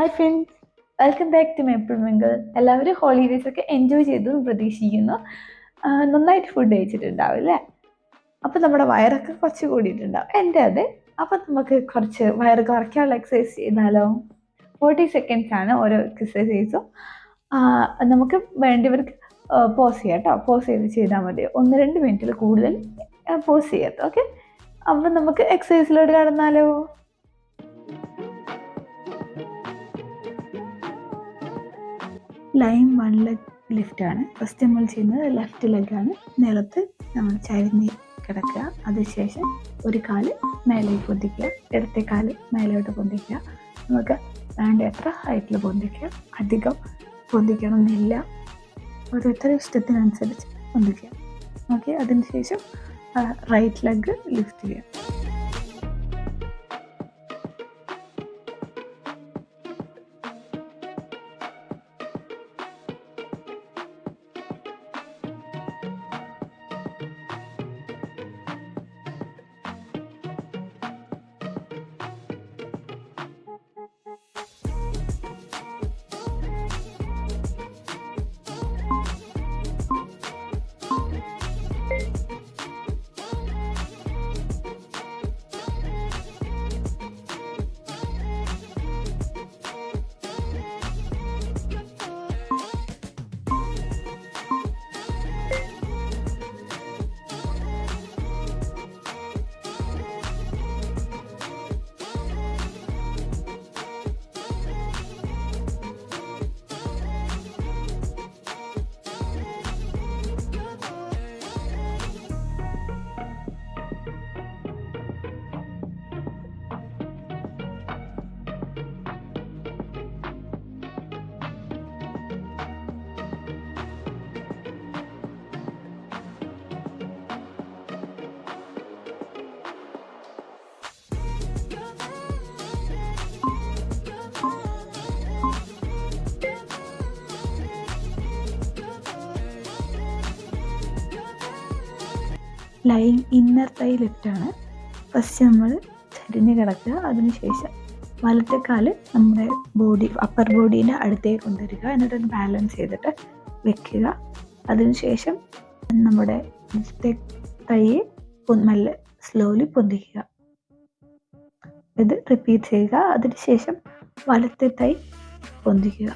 Hi friends, welcome back to Maple Mingle. എല്ലാവരും holidays ഒക്കെ enjoy ചെയ്തു എന്ന് പ്രതീക്ഷിക്കുന്നു. നന്നായിട്ട് ഫുഡ് കഴിച്ചിട്ടുണ്ടാവും അല്ലേ? അപ്പം നമ്മുടെ വയറൊക്കെ കുറച്ച് കൂടിയിട്ടുണ്ടാവും, എൻ്റെ അതെ. അപ്പം നമുക്ക് കുറച്ച് വയറ് കുറയ്ക്കാനുള്ള എക്സസൈസ് ചെയ്താലോ? 40 സെക്കൻഡ്സ് ആണ് ഓരോ എക്സസൈസും. നമുക്ക് വേണ്ടിയവർക്ക് പോസ് ചെയ്യാം കേട്ടോ. പോസ് ചെയ്താൽ മതി. 1-2 മിനിറ്റിൽ കൂടുതൽ പോസ് ചെയ്യാത്ത. ഓക്കെ, അപ്പം നമുക്ക് എക്സസൈസിലോട്ട് കടന്നാലോ? ലൈൻ 1 ലെഗ് ലിഫ്റ്റ് ആണ്. ഫസ്റ്റ് നമ്മൾ ചെയ്യുന്നത് ലെഫ്റ്റ് ലെഗാണ്. നിലത്ത് നമ്മൾ ചരിഞ്ഞ് കിടക്കുക. അതിനുശേഷം ഒരു കാല് മേലേക്ക് പൊന്തിക്കുക, ഇടത്തെ കാല് മേലോട്ട് പൊന്തിക്കുക. നമുക്ക് വേണ്ട എത്ര ഹൈറ്റിൽ പൊന്തിക്കുക. അധികം പൊന്തിക്കണമെന്നില്ല, ഓരോരുത്തരുടെ ഇഷ്ടത്തിനനുസരിച്ച് പൊന്തിക്കുക. ഓക്കെ, അതിനുശേഷം റൈറ്റ് ലെഗ് ലിഫ്റ്റ് ചെയ്യുക. ലൈൻ ഇന്നർ തൈ ലിഫ്റ്റാണ്. ഫസ്റ്റ് നമ്മൾ ചരിഞ്ഞ് കിടക്കുക. അതിനുശേഷം വലത്തെ കാല് നമ്മുടെ അപ്പർ ബോഡീൻ്റെ അടുത്തേക്ക് കൊണ്ടുവരിക. എന്നിട്ട് ബാലൻസ് ചെയ്തിട്ട് വെക്കുക. അതിനുശേഷം നമ്മുടെ ഇടത്തെ തൈയെ മെല്ലെ സ്ലോലി പൊന്തിക്കുക. ഇത് റിപ്പീറ്റ് ചെയ്യുക. അതിനുശേഷം വലത്തെ തൈ പൊന്തിക്കുക.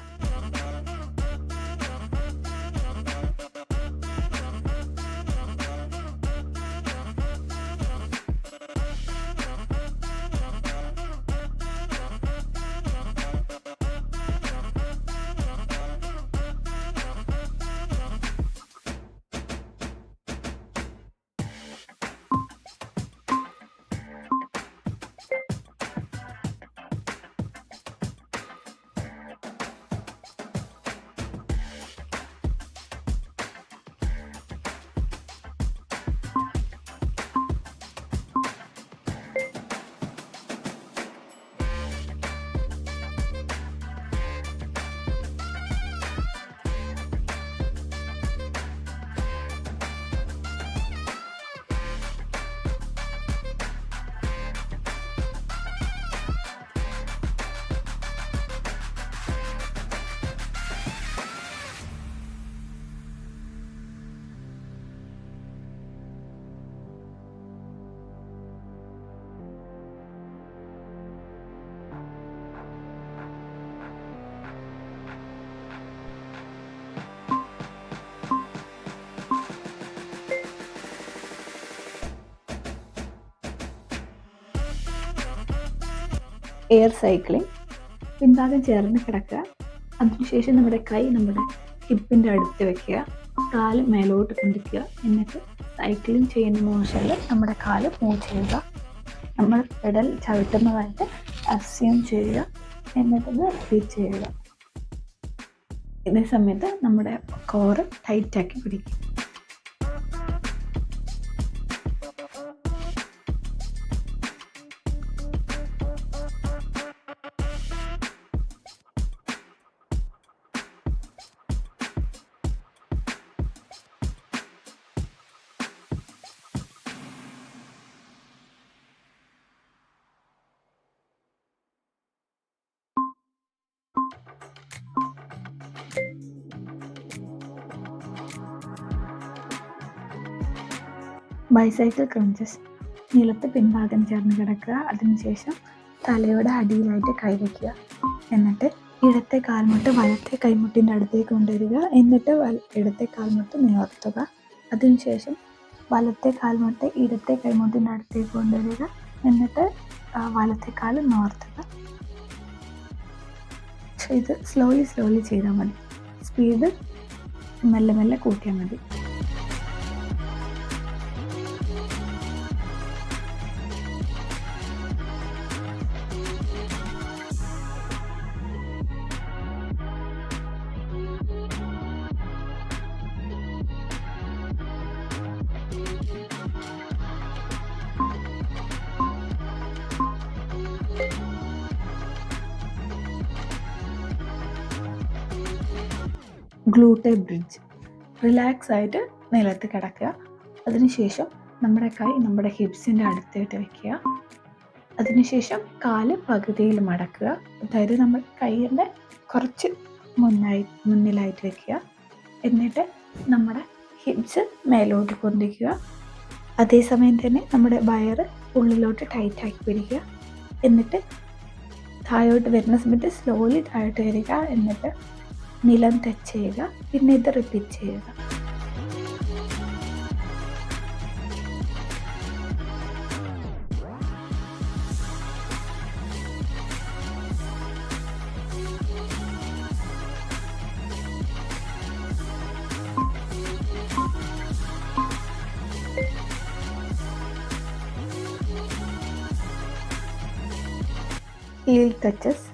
Air cycling. പിൻഭാഗം ചേർന്ന് കിടക്കുക. അതിനുശേഷം നമ്മുടെ കൈ നമ്മുടെ ഹിപ്പിൻ്റെ അടുത്ത് വെക്കുക. കാല് മേലോട്ട് കൊണ്ടിരിക്കുക. എന്നിട്ട് സൈക്ലിംഗ് ചെയ്യുന്ന മോഷനിൽ നമ്മുടെ കാല് മൂവ് ചെയ്യുക. നമ്മൾ പെഡൽ ചവിട്ടുന്നതായിട്ട് അസ്യൂം ചെയ്യുക. എന്നിട്ടൊന്ന് റിപ്പീറ്റ് ചെയ്യുക. ഇതേ സമയത്ത് നമ്മുടെ കോറ് ടൈറ്റാക്കി പിടിക്കുക. Bicycle crunches. നിലത്ത് പിൻഭാഗം ചേർന്ന് കിടക്കുക. അതിനുശേഷം തലയുടെ അടിയിലായിട്ട് കൈവയ്ക്കുക. എന്നിട്ട് ഇടത്തെ കാൽമുട്ട് വലത്തെ കൈമുട്ടിൻ്റെ അടുത്തേക്ക് കൊണ്ടുവരിക. എന്നിട്ട് ഇടത്തെ കാൽമുട്ട് നിവർത്തുക. അതിനുശേഷം വലത്തെ കാൽമുട്ട് ഇടത്തെ കൈമുട്ടിൻ്റെ അടുത്തേക്ക് കൊണ്ടുവരിക. എന്നിട്ട് വലത്തെ കാൽ നിവർത്തുക. പക്ഷെ ഇത് സ്ലോലി ചെയ്താൽ മതി. സ്പീഡ് മെല്ലെ മെല്ലെ കൂട്ടിയാൽ മതി. ഗ്ലൂട്ടെ ബ്രിഡ്ജ്. റിലാക്സ് ആയിട്ട് നിലത്ത് കിടക്കുക. അതിനുശേഷം നമ്മുടെ കൈ നമ്മുടെ ഹിപ്സിൻ്റെ അടുത്തായിട്ട് വയ്ക്കുക. അതിനുശേഷം കാല് പകുതിയിൽ മടക്കുക. അതായത് നമ്മൾ കൈയുടെ കുറച്ച് മുന്നിലായിട്ട് വയ്ക്കുക. എന്നിട്ട് നമ്മുടെ ഹിപ്സ് മേലോട്ട് പൊന്തിക്കുക. അതേസമയം തന്നെ നമ്മുടെ വയറ് ഉള്ളിലോട്ട് ടൈറ്റാക്കി പിടിക്കുക. എന്നിട്ട് താഴോട്ട് വരുന്ന സമയത്ത് സ്ലോലി താഴോട്ട് വരിക. എന്നിട്ട് നിലം ടച്ച് ചെയ്യുക. പിന്നെ ഇത് റിപ്പീറ്റ് ചെയ്യുക. Heel touches.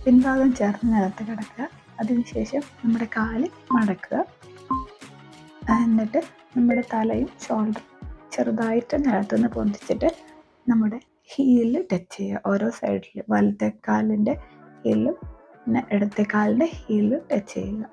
പിൻഭാഗം ചേർന്ന് നിലത്ത് കിടക്കുക. അതിനുശേഷം നമ്മുടെ കാല് മടക്കുക. എന്നിട്ട് നമ്മുടെ തലയും ഷോൾഡറും ചെറുതായിട്ട് നിലത്തുനിന്ന് പൊന്തിച്ചിട്ട് നമ്മുടെ ഹീലിൽ ടച്ച് ചെയ്യുക. ഓരോ സൈഡിൽ വലത്തെ കാലിൻ്റെ ഹീലും പിന്നെ ഇടത്തെ കാലിൻ്റെ ഹീലും ടച്ച് ചെയ്യുക.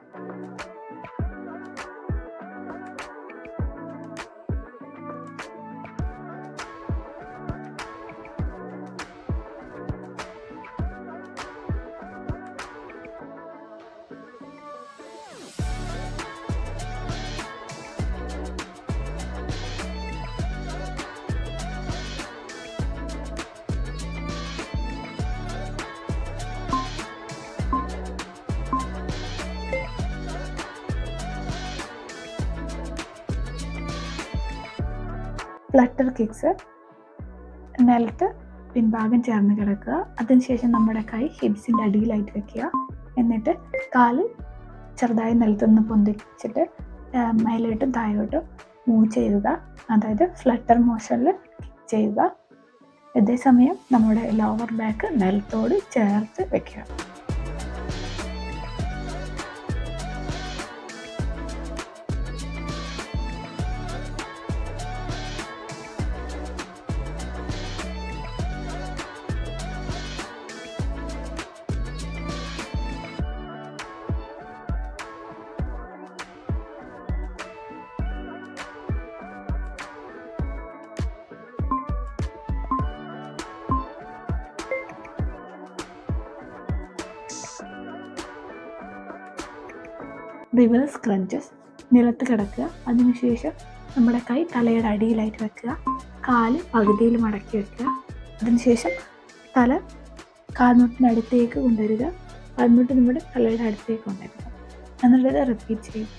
Flutter kicks. നിലത്ത് പിൻഭാഗം ചേർന്ന് കിടക്കുക. അതിനുശേഷം നമ്മുടെ കൈ ഹിപ്സിൻ്റെ അടിയിലായിട്ട് വെക്കുക. എന്നിട്ട് കാല് ചെറുതായി നിലത്തുനിന്ന് പൊന്തിച്ചിട്ട് മേലോട്ടും താഴോട്ടും മൂവ് ചെയ്യുക. അതായത് ഫ്ലട്ടർ മോഷനിൽ ചെയ്യുക. അതേസമയം നമ്മുടെ ലോവർ ബാക്ക് നിലത്തോട് ചേർത്ത് വെക്കുക. Reverse crunches. നിലത്ത് കിടക്കുക. അതിനുശേഷം നമ്മുടെ കൈ തലയുടെ അടിയിലായിട്ട് വെക്കുക. കാല് പകുതിയിൽ മടക്കി വെക്കുക. അതിനുശേഷം തല കാൽമുട്ടിൻ്റെ അടുത്തേക്ക് കൊണ്ടുവരിക. കാൽമുട്ട് നമ്മുടെ തലയുടെ അടുത്തേക്ക് കൊണ്ടുവരിക. എന്നുള്ളത് റിപ്പീറ്റ് ചെയ്യും.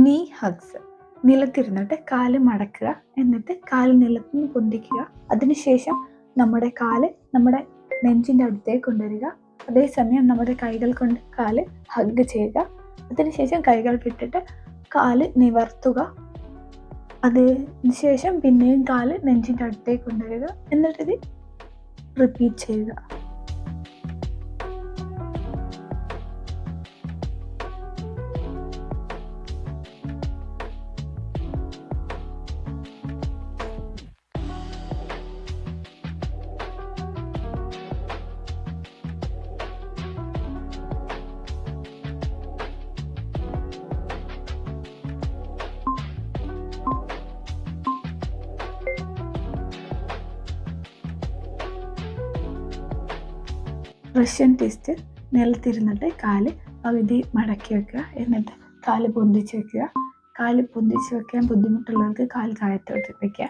നീ ഹഗ്സ്. നിലത്തിരുന്നിട്ട് കാല് മടക്കുക. എന്നിട്ട് കാല് നിലത്തുനിന്ന് പൊന്തിക്കുക. അതിനുശേഷം നമ്മുടെ കാല് നമ്മുടെ നെഞ്ചിൻ്റെ അടുത്തേക്ക് കൊണ്ടുവരിക. അതേസമയം നമ്മുടെ കൈകൾ കൊണ്ട് കാല് ഹഗ് ചെയ്യുക. അതിനുശേഷം കൈകൾ വിട്ടിട്ട് കാല് നിവർത്തുക. അതിനുശേഷം പിന്നെയും കാല് നെഞ്ചിൻ്റെ അടുത്തേക്ക് കൊണ്ടുവരിക. എന്നിട്ടിത് റിപ്പീറ്റ് ചെയ്യുക. Russian twist. നിലത്തിരുന്നിട്ട് കാല് പകുതി മടക്കി വെക്കുക, എന്നിട്ട് കാല് പൊന്തിച്ച് വെക്കുക. കാല് പൊന്തിച്ച് വെക്കാൻ ബുദ്ധിമുട്ടുള്ളവർക്ക് കാല് താഴത്തോട്ട് വയ്ക്കുക.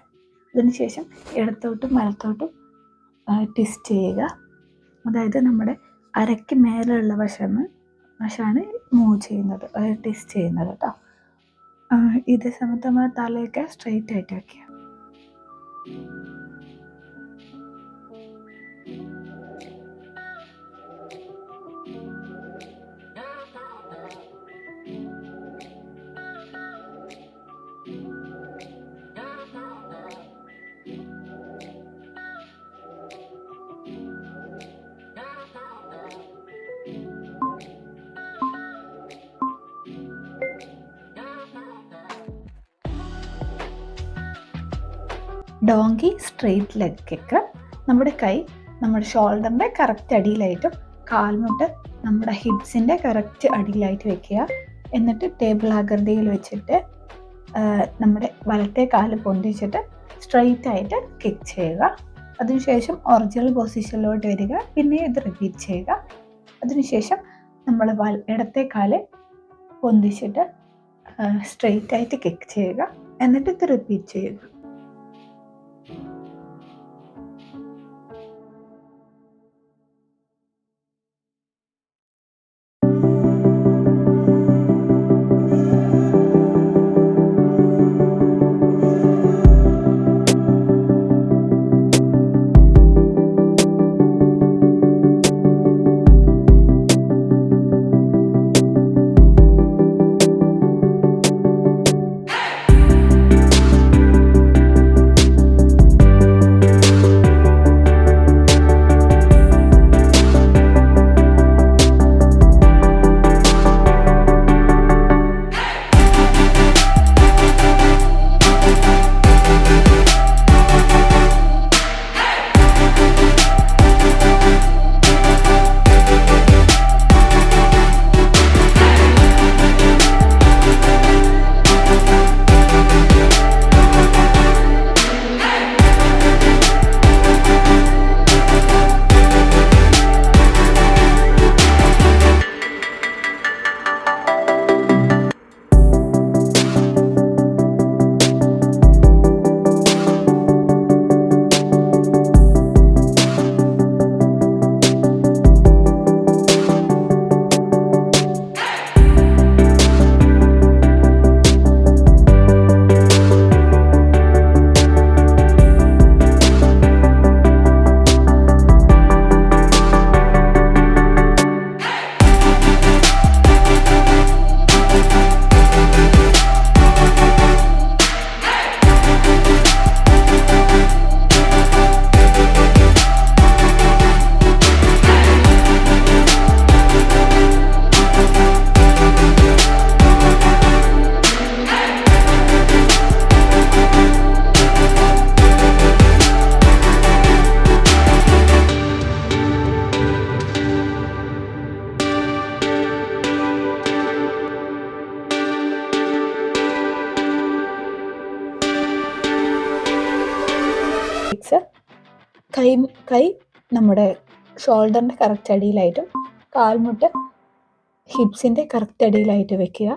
അതിനുശേഷം ഇടത്തോട്ടും വലത്തോട്ടും ട്വിസ്റ്റ് ചെയ്യുക. അതായത് നമ്മുടെ അരയ്ക്ക് മേലെയുള്ള വശമാണ് മൂവ് ചെയ്യുന്നത്, അതായത് ട്വിസ്റ്റ് ചെയ്യുന്നത് കേട്ടോ. ഇത് സമയത്ത് തലയൊക്കെ സ്ട്രെയിറ്റ് ആയിട്ട് വയ്ക്കുക. Donkey straight leg kick. നമ്മുടെ കൈ നമ്മുടെ ഷോൾഡറിൻ്റെ കറക്റ്റ് അടിയിലായിട്ടും കാൽമുട്ട് നമ്മുടെ ഹിപ്സിൻ്റെ കറക്റ്റ് അടിയിലായിട്ട് വെക്കുക. എന്നിട്ട് ടേബിൾ ആകൃതിയിൽ വെച്ചിട്ട് നമ്മുടെ വലത്തെ കാല് പൊന്തിച്ചിട്ട് സ്ട്രെയിറ്റ് ആയിട്ട് കിക്ക് ചെയ്യുക. അതിനുശേഷം ഒറിജിനൽ പൊസിഷനിലോട്ട് വരിക. പിന്നെ ഇത് റിപ്പീറ്റ് ചെയ്യുക. അതിനുശേഷം നമ്മൾ ഇടത്തെ കാല് പൊന്തിച്ചിട്ട് സ്ട്രെയിറ്റ് ആയിട്ട് കിക്ക് ചെയ്യുക. എന്നിട്ട് ഇത് റിപ്പീറ്റ് ചെയ്യുക. കൈ നമ്മുടെ ഷോൾഡറിൻ്റെ കറക്റ്റ് അടിയിലായിട്ടും കാൽമുട്ട് ഹിപ്സിൻ്റെ കറക്റ്റ് അടിയിലായിട്ട് വെക്കുക.